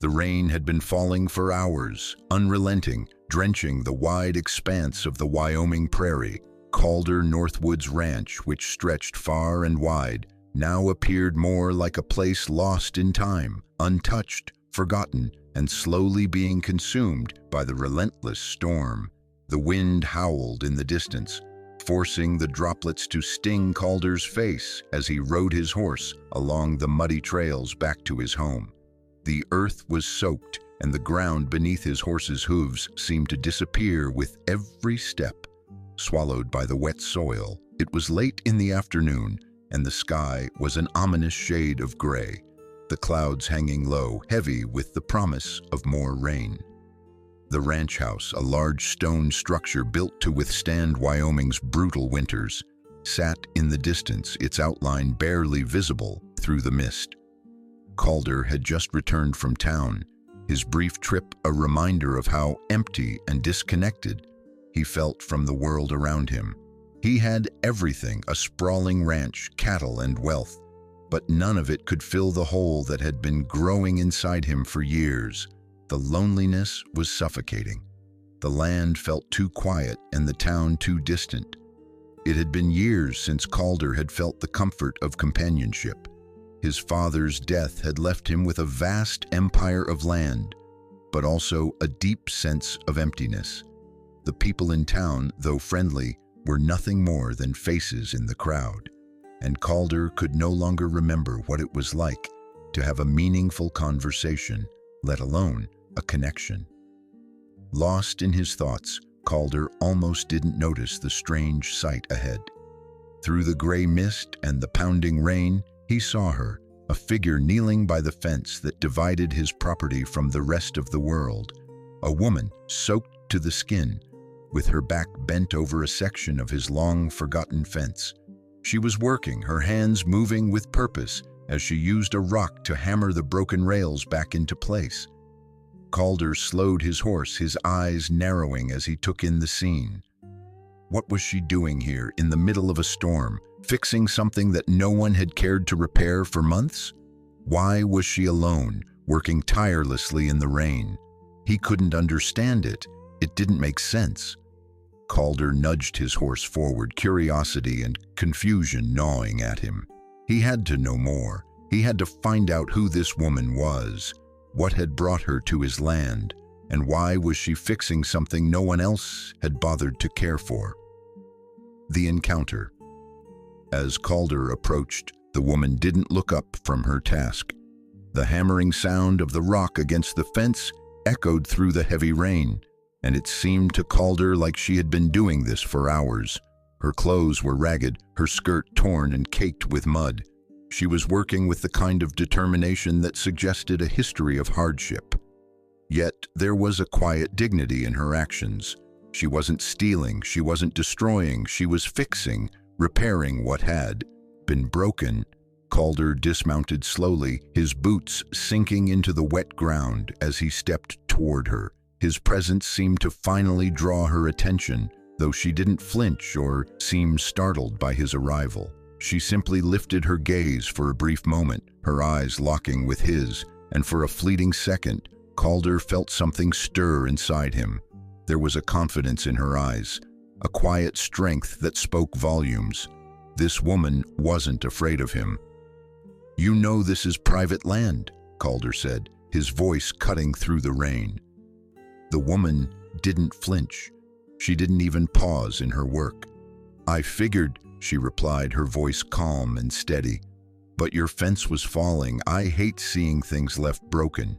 The rain had been falling for hours, unrelenting, drenching the wide expanse of the Wyoming prairie. Calder Northwoods Ranch, which stretched far and wide, now appeared more like a place lost in time, untouched, forgotten, and slowly being consumed by the relentless storm. The wind howled in the distance, forcing the droplets to sting Calder's face as he rode his horse along the muddy trails back to his home. The earth was soaked, and the ground beneath his horse's hooves seemed to disappear with every step, swallowed by the wet soil. It was late in the afternoon, and the sky was an ominous shade of gray, the clouds hanging low, heavy with the promise of more rain. The ranch house, a large stone structure built to withstand Wyoming's brutal winters, sat in the distance, its outline barely visible through the mist. Calder had just returned from town, his brief trip a reminder of how empty and disconnected he felt from the world around him. He had everything, a sprawling ranch, cattle, and wealth, but none of it could fill the hole that had been growing inside him for years. The loneliness was suffocating. The land felt too quiet and the town too distant. It had been years since Calder had felt the comfort of companionship. His father's death had left him with a vast empire of land, but also a deep sense of emptiness. The people in town, though friendly, were nothing more than faces in the crowd, and Calder could no longer remember what it was like to have a meaningful conversation, let alone a connection. Lost in his thoughts, Calder almost didn't notice the strange sight ahead. Through the gray mist and the pounding rain, he saw her, a figure kneeling by the fence that divided his property from the rest of the world. A woman soaked to the skin, with her back bent over a section of his long-forgotten fence. She was working, her hands moving with purpose as she used a rock to hammer the broken rails back into place. Calder slowed his horse, his eyes narrowing as he took in the scene. What was she doing here in the middle of a storm, fixing something that no one had cared to repair for months? Why was she alone, working tirelessly in the rain? He couldn't understand it. It didn't make sense. Calder nudged his horse forward, curiosity and confusion gnawing at him. He had to know more. He had to find out who this woman was, what had brought her to his land, and why was she fixing something no one else had bothered to care for. The encounter. As Calder approached, the woman didn't look up from her task. The hammering sound of the rock against the fence echoed through the heavy rain, and it seemed to Calder like she had been doing this for hours. Her clothes were ragged, her skirt torn and caked with mud. She was working with the kind of determination that suggested a history of hardship. Yet there was a quiet dignity in her actions. She wasn't stealing, she wasn't destroying, she was fixing, repairing what had been broken. Calder dismounted slowly, his boots sinking into the wet ground as he stepped toward her. His presence seemed to finally draw her attention, though she didn't flinch or seem startled by his arrival. She simply lifted her gaze for a brief moment, her eyes locking with his, and for a fleeting second, Calder felt something stir inside him. There was a confidence in her eyes, a quiet strength that spoke volumes. This woman wasn't afraid of him. "You know this is private land," Calder said, his voice cutting through the rain. The woman didn't flinch. She didn't even pause in her work. "I figured," she replied, her voice calm and steady. "But your fence was falling. I hate seeing things left broken."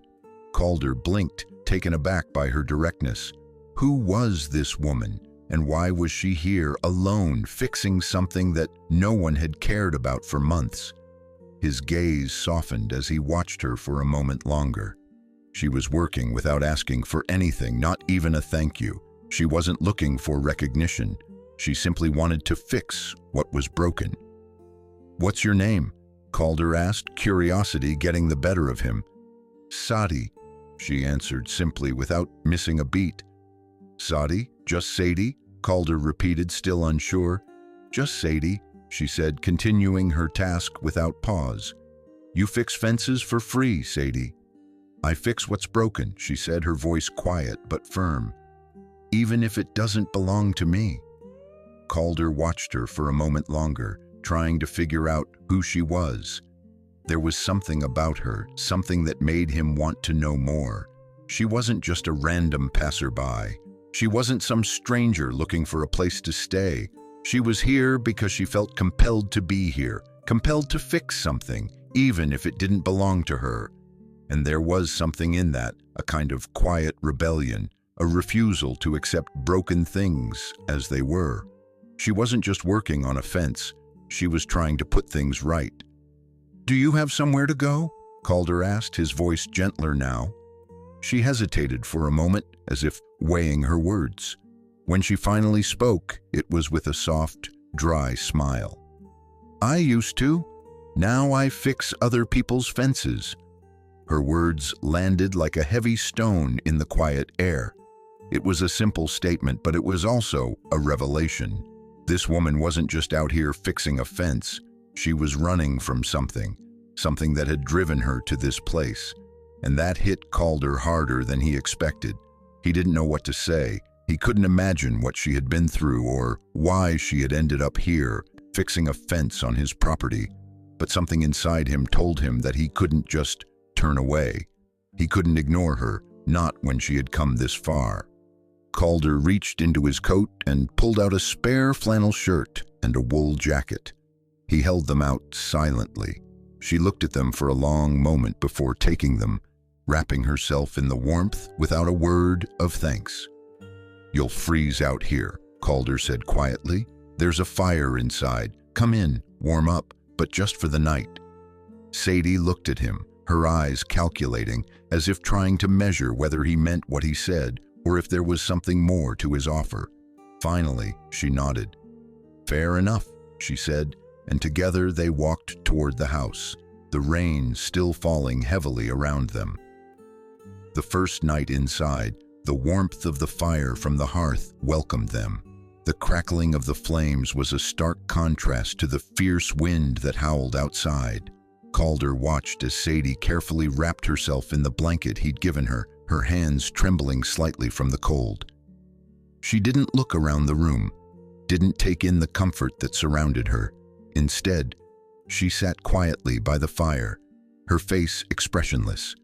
Calder blinked, taken aback by her directness. Who was this woman, and why was she here, alone, fixing something that no one had cared about for months? His gaze softened as he watched her for a moment longer. She was working without asking for anything, not even a thank you. She wasn't looking for recognition. She simply wanted to fix what was broken. "What's your name?" Calder asked, curiosity getting the better of him. "Sadie," she answered simply without missing a beat. "Sadie? Just Sadie?" Calder repeated, still unsure. "Just Sadie," she said, continuing her task without pause. "You fix fences for free, Sadie." "I fix what's broken," she said, her voice quiet but firm. "Even if it doesn't belong to me." Calder watched her for a moment longer, trying to figure out who she was. There was something about her, something that made him want to know more. She wasn't just a random passerby. She wasn't some stranger looking for a place to stay. She was here because she felt compelled to be here, compelled to fix something, even if it didn't belong to her. And there was something in that, a kind of quiet rebellion, a refusal to accept broken things as they were. She wasn't just working on a fence, she was trying to put things right. "Do you have somewhere to go?" Calder asked, his voice gentler now. She hesitated for a moment, as if weighing her words. When she finally spoke, it was with a soft, dry smile. "I used to. Now I fix other people's fences." Her words landed like a heavy stone in the quiet air. It was a simple statement, but it was also a revelation. This woman wasn't just out here fixing a fence. She was running from something that had driven her to this place. And that hit Calder harder than he expected. He didn't know what to say. He couldn't imagine what she had been through or why she had ended up here, fixing a fence on his property. But something inside him told him that he couldn't just turn away. He couldn't ignore her, not when she had come this far. Calder reached into his coat and pulled out a spare flannel shirt and a wool jacket. He held them out silently. She looked at them for a long moment before taking them, wrapping herself in the warmth without a word of thanks. "You'll freeze out here," Calder said quietly. "There's a fire inside. Come in, warm up, but just for the night." Sadie looked at him, her eyes calculating, as if trying to measure whether he meant what he said or if there was something more to his offer. Finally, she nodded. "Fair enough," she said, and together they walked toward the house, the rain still falling heavily around them. The first night inside, the warmth of the fire from the hearth welcomed them. The crackling of the flames was a stark contrast to the fierce wind that howled outside. Calder watched as Sadie carefully wrapped herself in the blanket he'd given her, her hands trembling slightly from the cold. She didn't look around the room, didn't take in the comfort that surrounded her. Instead, she sat quietly by the fire, her face expressionless,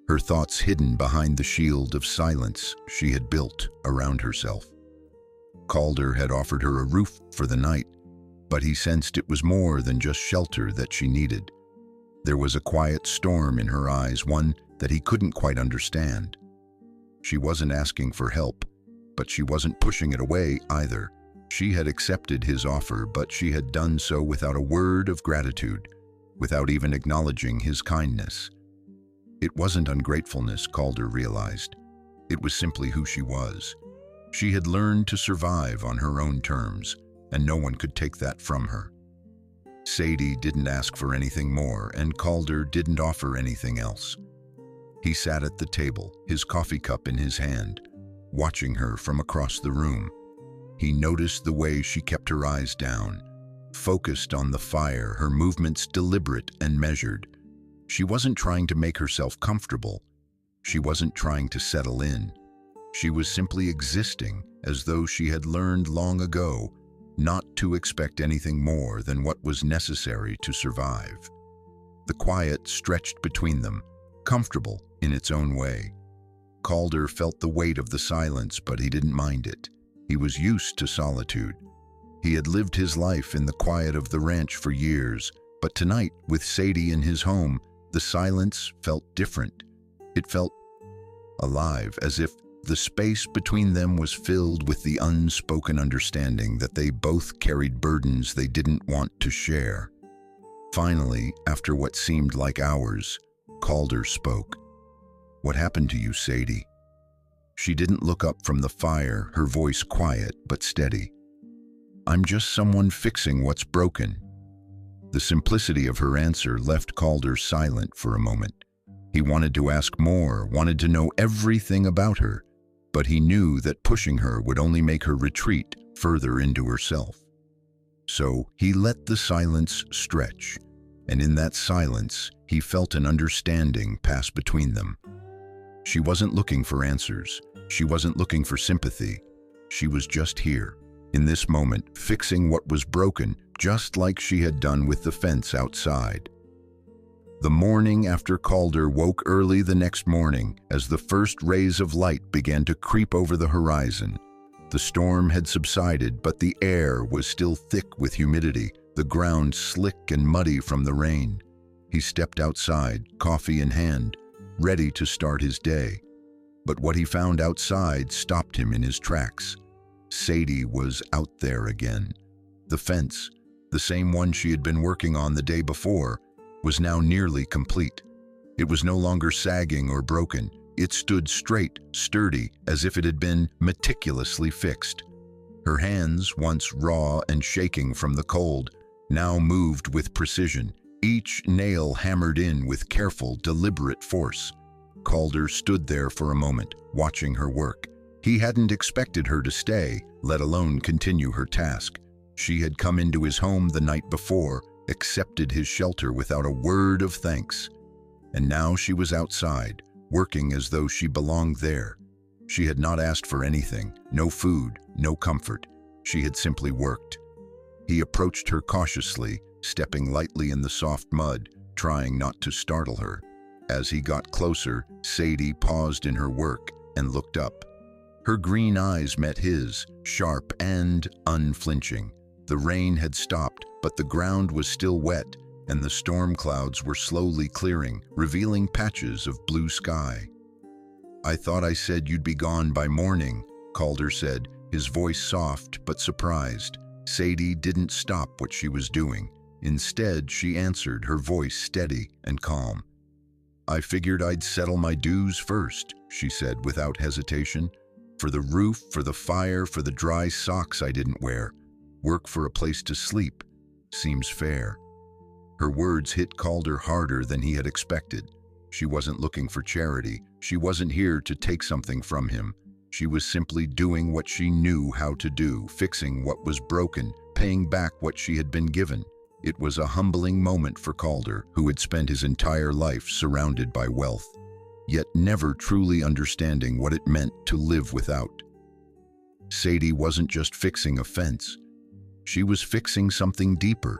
her thoughts hidden behind the shield of silence she had built around herself. Calder had offered her a roof for the night, but he sensed it was more than just shelter that she needed. There was a quiet storm in her eyes, one that he couldn't quite understand. She wasn't asking for help, but she wasn't pushing it away either. She had accepted his offer, but she had done so without a word of gratitude, without even acknowledging his kindness. It wasn't ungratefulness, Calder realized. It was simply who she was. She had learned to survive on her own terms, and no one could take that from her. Sadie didn't ask for anything more, and Calder didn't offer anything else. He sat at the table, his coffee cup in his hand, watching her from across the room. He noticed the way she kept her eyes down, focused on the fire, her movements deliberate and measured. She wasn't trying to make herself comfortable. She wasn't trying to settle in. She was simply existing, as though she had learned long ago not to expect anything more than what was necessary to survive. The quiet stretched between them, comfortable in its own way. Calder felt the weight of the silence, but he didn't mind it. He was used to solitude. He had lived his life in the quiet of the ranch for years, but tonight, with Sadie in his home, the silence felt different. It felt alive, as if the space between them was filled with the unspoken understanding that they both carried burdens they didn't want to share. Finally, after what seemed like hours, Calder spoke. "What happened to you, Sadie?" She didn't look up from the fire, her voice quiet but steady. "I'm just someone fixing what's broken." The simplicity of her answer left Calder silent for a moment. He wanted to ask more, wanted to know everything about her, but he knew that pushing her would only make her retreat further into herself. So he let the silence stretch, and in that silence he felt an understanding pass between them. She wasn't looking for answers. She wasn't looking for sympathy. She was just here, in this moment, fixing what was broken, just like she had done with the fence outside. The morning after Calder woke early the next morning, as the first rays of light began to creep over the horizon. The storm had subsided, but the air was still thick with humidity, the ground slick and muddy from the rain. He stepped outside, coffee in hand, ready to start his day. But what he found outside stopped him in his tracks. Sadie was out there again. The fence, the same one she had been working on the day before, was now nearly complete. It was no longer sagging or broken. It stood straight, sturdy, as if it had been meticulously fixed. Her hands, once raw and shaking from the cold, now moved with precision, each nail hammered in with careful, deliberate force. Calder stood there for a moment, watching her work. He hadn't expected her to stay, let alone continue her task. She had come into his home the night before, accepted his shelter without a word of thanks. And now she was outside, working as though she belonged there. She had not asked for anything, no food, no comfort. She had simply worked. He approached her cautiously, stepping lightly in the soft mud, trying not to startle her. As he got closer, Sadie paused in her work and looked up. Her green eyes met his, sharp and unflinching. The rain had stopped, but the ground was still wet, and the storm clouds were slowly clearing, revealing patches of blue sky. "I thought I said you'd be gone by morning," Calder said, his voice soft but surprised. Sadie didn't stop what she was doing. Instead, she answered, her voice steady and calm. "I figured I'd settle my dues first," she said without hesitation. "For the roof, for the fire, for the dry socks I didn't wear. Work for a place to sleep. Seems fair." Her words hit Calder harder than he had expected. She wasn't looking for charity. She wasn't here to take something from him. She was simply doing what she knew how to do, fixing what was broken, paying back what she had been given. It was a humbling moment for Calder, who had spent his entire life surrounded by wealth, yet never truly understanding what it meant to live without. Sadie wasn't just fixing a fence. She was fixing something deeper,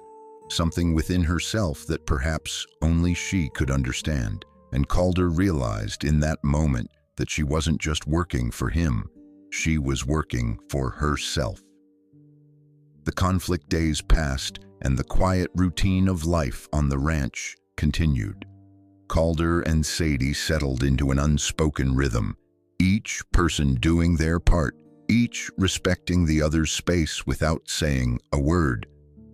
something within herself that perhaps only she could understand. And Calder realized in that moment that she wasn't just working for him, she was working for herself. The conflict days passed, and the quiet routine of life on the ranch continued. Calder and Sadie settled into an unspoken rhythm, each person doing their part, each respecting the other's space without saying a word.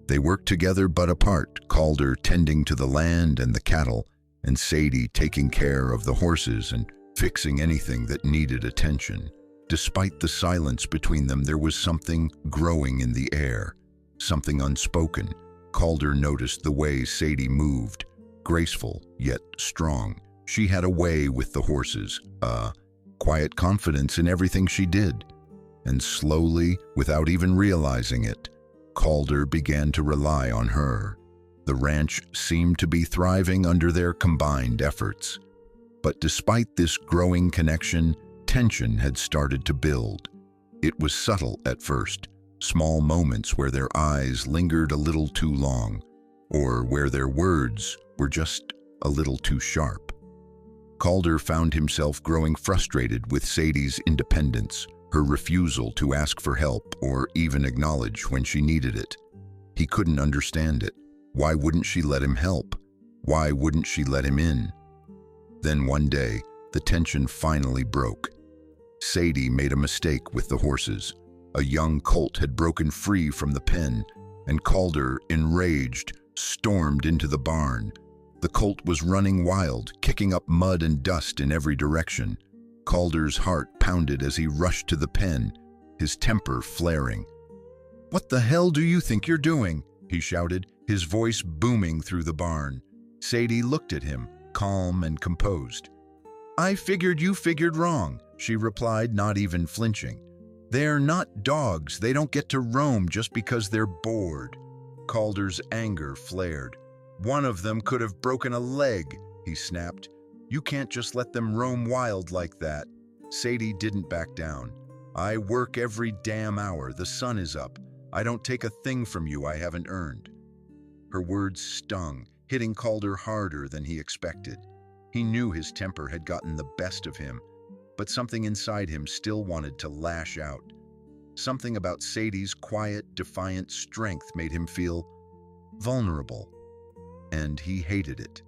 They worked together but apart, Calder tending to the land and the cattle, and Sadie taking care of the horses and fixing anything that needed attention. Despite the silence between them, there was something growing in the air, something unspoken. Calder noticed the way Sadie moved, graceful yet strong. She had a way with the horses, a quiet confidence in everything she did. And slowly, without even realizing it, Calder began to rely on her. The ranch seemed to be thriving under their combined efforts. But despite this growing connection, tension had started to build. It was subtle at first, small moments where their eyes lingered a little too long, or where their words were just a little too sharp. Calder found himself growing frustrated with Sadie's independence, her refusal to ask for help or even acknowledge when she needed it. He couldn't understand it. Why wouldn't she let him help? Why wouldn't she let him in? Then one day, the tension finally broke. Sadie made a mistake with the horses. A young colt had broken free from the pen, and Calder, enraged, stormed into the barn. The colt was running wild, kicking up mud and dust in every direction. Calder's heart pounded as he rushed to the pen, his temper flaring. "What the hell do you think you're doing?" he shouted, his voice booming through the barn. Sadie looked at him, calm and composed. "I figured you figured wrong," she replied, not even flinching. "They're not dogs. They don't get to roam just because they're bored." Calder's anger flared. "One of them could have broken a leg," he snapped. You can't just let them roam wild like that." Sadie didn't back down. "I work every damn hour. The sun is up. I don't take a thing from you I haven't earned." Her words stung, hitting Calder harder than he expected. He knew his temper had gotten the best of him, but something inside him still wanted to lash out. Something about Sadie's quiet, defiant strength made him feel vulnerable, and he hated it.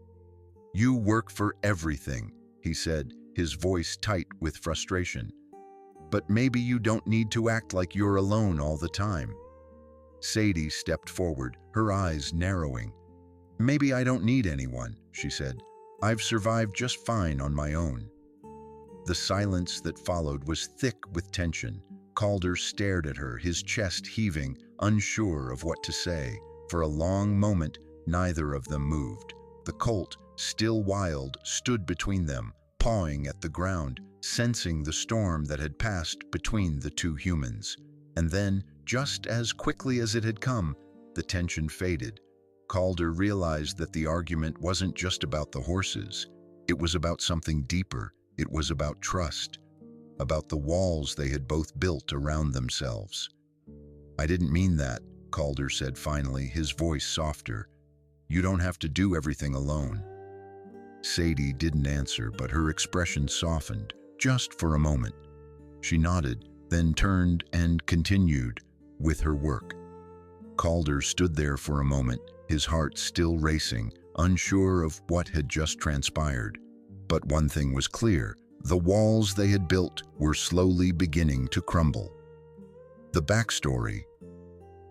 "You work for everything," he said, his voice tight with frustration. "But maybe you don't need to act like you're alone all the time." Sadie stepped forward, her eyes narrowing. "Maybe I don't need anyone," she said. "I've survived just fine on my own." The silence that followed was thick with tension. Calder stared at her, his chest heaving, unsure of what to say. For a long moment, neither of them moved. The colt, still wild, stood between them, pawing at the ground, sensing the storm that had passed between the two humans. And then, just as quickly as it had come, the tension faded. Calder realized that the argument wasn't just about the horses. It was about something deeper. It was about trust, about the walls they had both built around themselves. "I didn't mean that," Calder said finally, his voice softer. "You don't have to do everything alone." Sadie didn't answer, but her expression softened, just for a moment. She nodded, then turned and continued with her work. Calder stood there for a moment, his heart still racing, unsure of what had just transpired. But one thing was clear: the walls they had built were slowly beginning to crumble. The backstory.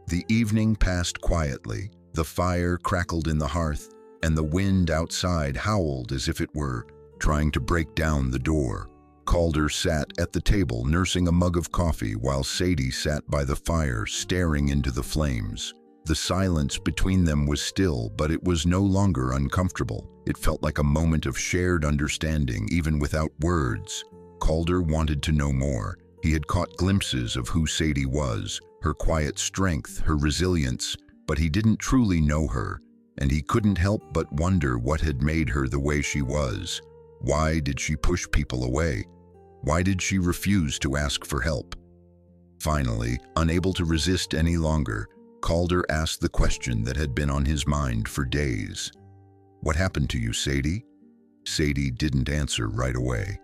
The evening passed quietly. The fire crackled in the hearth, and the wind outside howled as if it were trying to break down the door. Calder sat at the table, nursing a mug of coffee, while Sadie sat by the fire, staring into the flames. The silence between them was still, but it was no longer uncomfortable. It felt like a moment of shared understanding, even without words. Calder wanted to know more. He had caught glimpses of who Sadie was, her quiet strength, her resilience, but he didn't truly know her, and he couldn't help but wonder what had made her the way she was. Why did she push people away? Why did she refuse to ask for help? Finally, unable to resist any longer, Calder asked the question that had been on his mind for days. "What happened to you, Sadie?" Sadie didn't answer right away.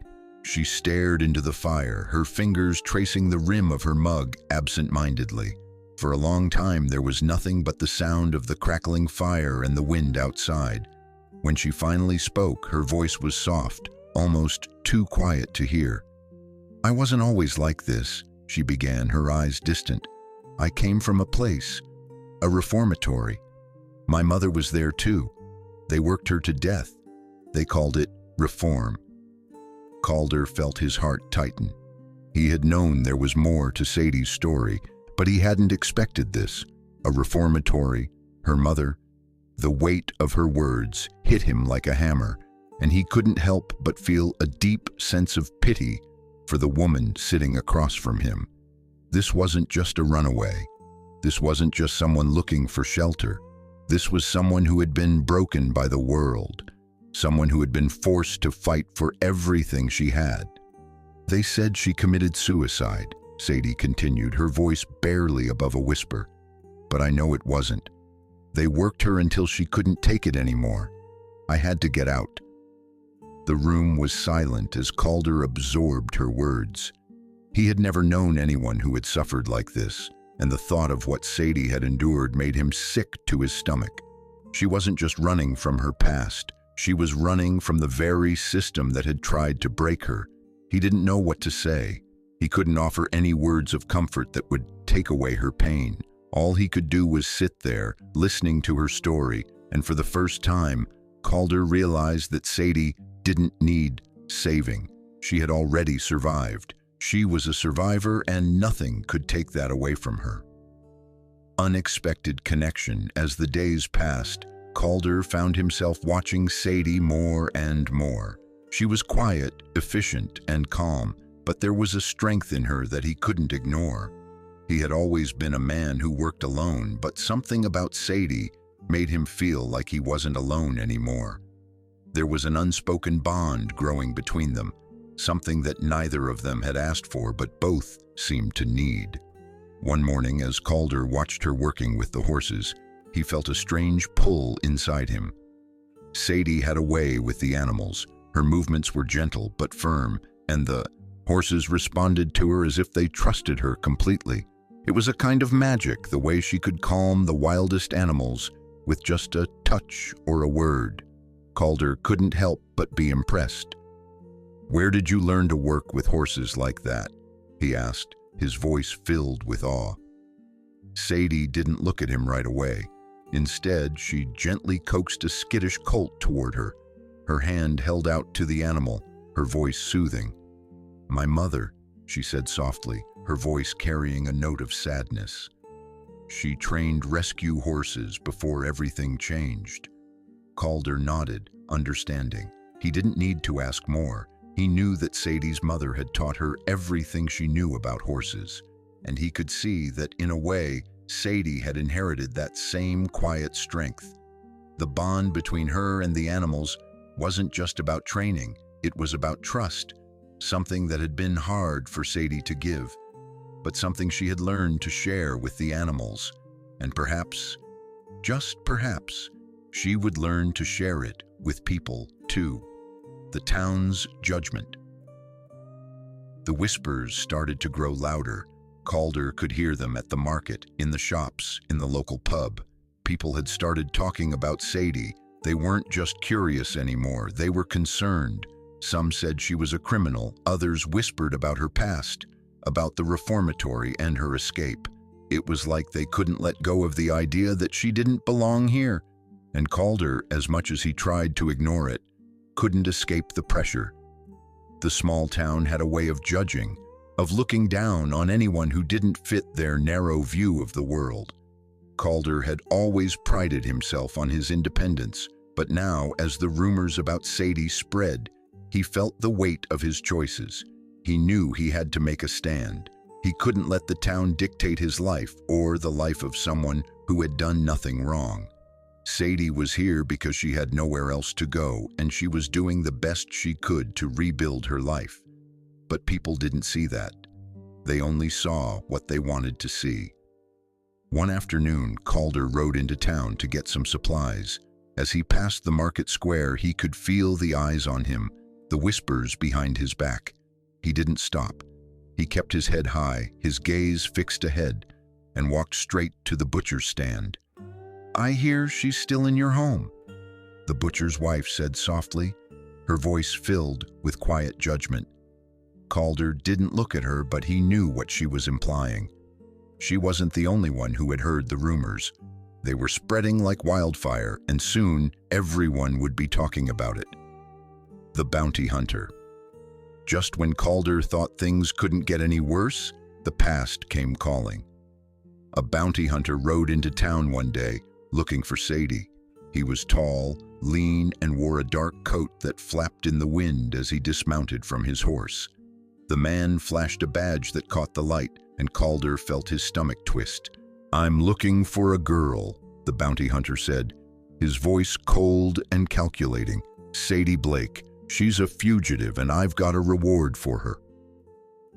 She stared into the fire, her fingers tracing the rim of her mug absent-mindedly. For a long time there was nothing but the sound of the crackling fire and the wind outside. When she finally spoke, her voice was soft, almost too quiet to hear. "I wasn't always like this," she began, her eyes distant. "I came from a place, a reformatory. My mother was there too. They worked her to death. They called it reform." Calder felt his heart tighten. He had known there was more to Sadie's story, but he hadn't expected this. A reformatory, her mother. The weight of her words hit him like a hammer, and he couldn't help but feel a deep sense of pity for the woman sitting across from him. This wasn't just a runaway. This wasn't just someone looking for shelter. This was someone who had been broken by the world, someone who had been forced to fight for everything she had. "They said she committed suicide," Sadie continued, her voice barely above a whisper. "But I know it wasn't. They worked her until she couldn't take it anymore. I had to get out." The room was silent as Calder absorbed her words. He had never known anyone who had suffered like this, and the thought of what Sadie had endured made him sick to his stomach. She wasn't just running from her past. She was running from the very system that had tried to break her. He didn't know what to say. He couldn't offer any words of comfort that would take away her pain. All he could do was sit there, listening to her story, and for the first time, Calder realized that Sadie didn't need saving. She had already survived. She was a survivor, and nothing could take that away from her. Unexpected connection. As the days passed, Calder found himself watching Sadie more and more. She was quiet, efficient, and calm, but there was a strength in her that he couldn't ignore. He had always been a man who worked alone, but something about Sadie made him feel like he wasn't alone anymore. There was an unspoken bond growing between them, something that neither of them had asked for but both seemed to need. One morning, as Calder watched her working with the horses, he felt a strange pull inside him. Sadie had a way with the animals. Her movements were gentle but firm, and the horses responded to her as if they trusted her completely. It was a kind of magic, the way she could calm the wildest animals with just a touch or a word. Calder couldn't help but be impressed. "Where did you learn to work with horses like that?" he asked, his voice filled with awe. Sadie didn't look at him right away. Instead, she gently coaxed a skittish colt toward her, her hand held out to the animal, her voice soothing. "My mother," she said softly, her voice carrying a note of sadness. "She trained rescue horses before everything changed." Calder nodded, understanding. He didn't need to ask more. He knew that Sadie's mother had taught her everything she knew about horses, and he could see that, in a way, Sadie had inherited that same quiet strength. The bond between her and the animals wasn't just about training, it was about trust, something that had been hard for Sadie to give, but something she had learned to share with the animals. And perhaps, just perhaps, she would learn to share it with people too. The town's judgment. The whispers started to grow louder. Calder could hear them at the market, in the shops, in the local pub. People had started talking about Sadie. They weren't just curious anymore, they were concerned. Some said she was a criminal, others whispered about her past, about the reformatory and her escape. It was like they couldn't let go of the idea that she didn't belong here. And Calder, as much as he tried to ignore it, couldn't escape the pressure. The small town had a way of judging, of looking down on anyone who didn't fit their narrow view of the world. Calder had always prided himself on his independence, but now, as the rumors about Sadie spread, he felt the weight of his choices. He knew he had to make a stand. He couldn't let the town dictate his life or the life of someone who had done nothing wrong. Sadie was here because she had nowhere else to go, and she was doing the best she could to rebuild her life. But people didn't see that. They only saw what they wanted to see. One afternoon, Calder rode into town to get some supplies. As he passed the market square, he could feel the eyes on him, the whispers behind his back. He didn't stop. He kept his head high, his gaze fixed ahead, and walked straight to the butcher's stand. "I hear she's still in your home," the butcher's wife said softly, her voice filled with quiet judgment. Calder didn't look at her, but he knew what she was implying. She wasn't the only one who had heard the rumors. They were spreading like wildfire, and soon everyone would be talking about it. The bounty hunter. Just when Calder thought things couldn't get any worse, the past came calling. A bounty hunter rode into town one day, looking for Sadie. He was tall, lean, and wore a dark coat that flapped in the wind as he dismounted from his horse. The man flashed a badge that caught the light, and Calder felt his stomach twist. "I'm looking for a girl," the bounty hunter said, his voice cold and calculating. "Sadie Blake. She's a fugitive, and I've got a reward for her."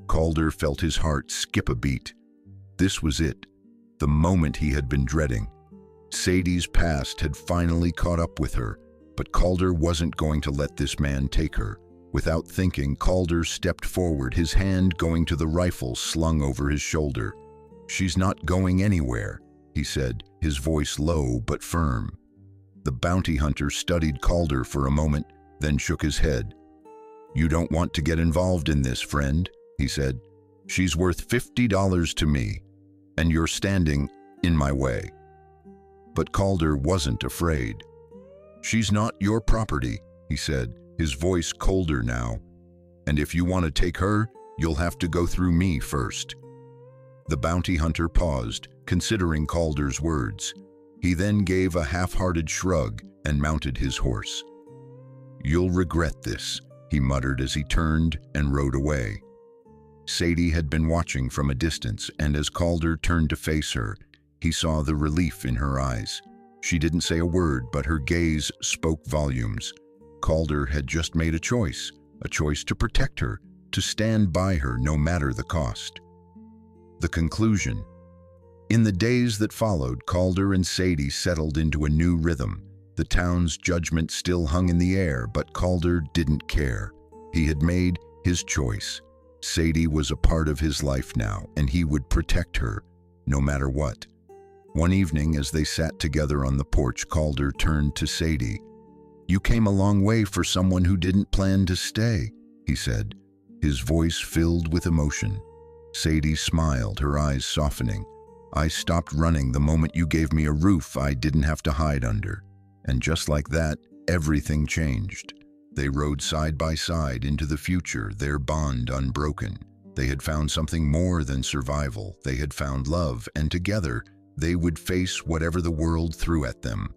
Calder felt his heart skip a beat. This was it, the moment he had been dreading. Sadie's past had finally caught up with her, but Calder wasn't going to let this man take her. Without thinking, Calder stepped forward, his hand going to the rifle slung over his shoulder. "She's not going anywhere," he said, his voice low but firm. The bounty hunter studied Calder for a moment, then shook his head. "You don't want to get involved in this, friend," he said. "She's worth $50 to me, and you're standing in my way." But Calder wasn't afraid. "She's not your property," he said, his voice colder now. "And if you want to take her, you'll have to go through me first." The bounty hunter paused, considering Calder's words. He then gave a half-hearted shrug and mounted his horse. "You'll regret this," he muttered as he turned and rode away. Sadie had been watching from a distance, and as Calder turned to face her, he saw the relief in her eyes. She didn't say a word, but her gaze spoke volumes. Calder had just made a choice to protect her, to stand by her no matter the cost. The conclusion. In the days that followed, Calder and Sadie settled into a new rhythm. The town's judgment still hung in the air, but Calder didn't care. He had made his choice. Sadie was a part of his life now, and he would protect her, no matter what. One evening, as they sat together on the porch, Calder turned to Sadie. "You came a long way for someone who didn't plan to stay," he said, his voice filled with emotion. Sadie smiled, her eyes softening. "I stopped running the moment you gave me a roof I didn't have to hide under." And just like that, everything changed. They rode side by side into the future, their bond unbroken. They had found something more than survival. They had found love, and together, they would face whatever the world threw at them.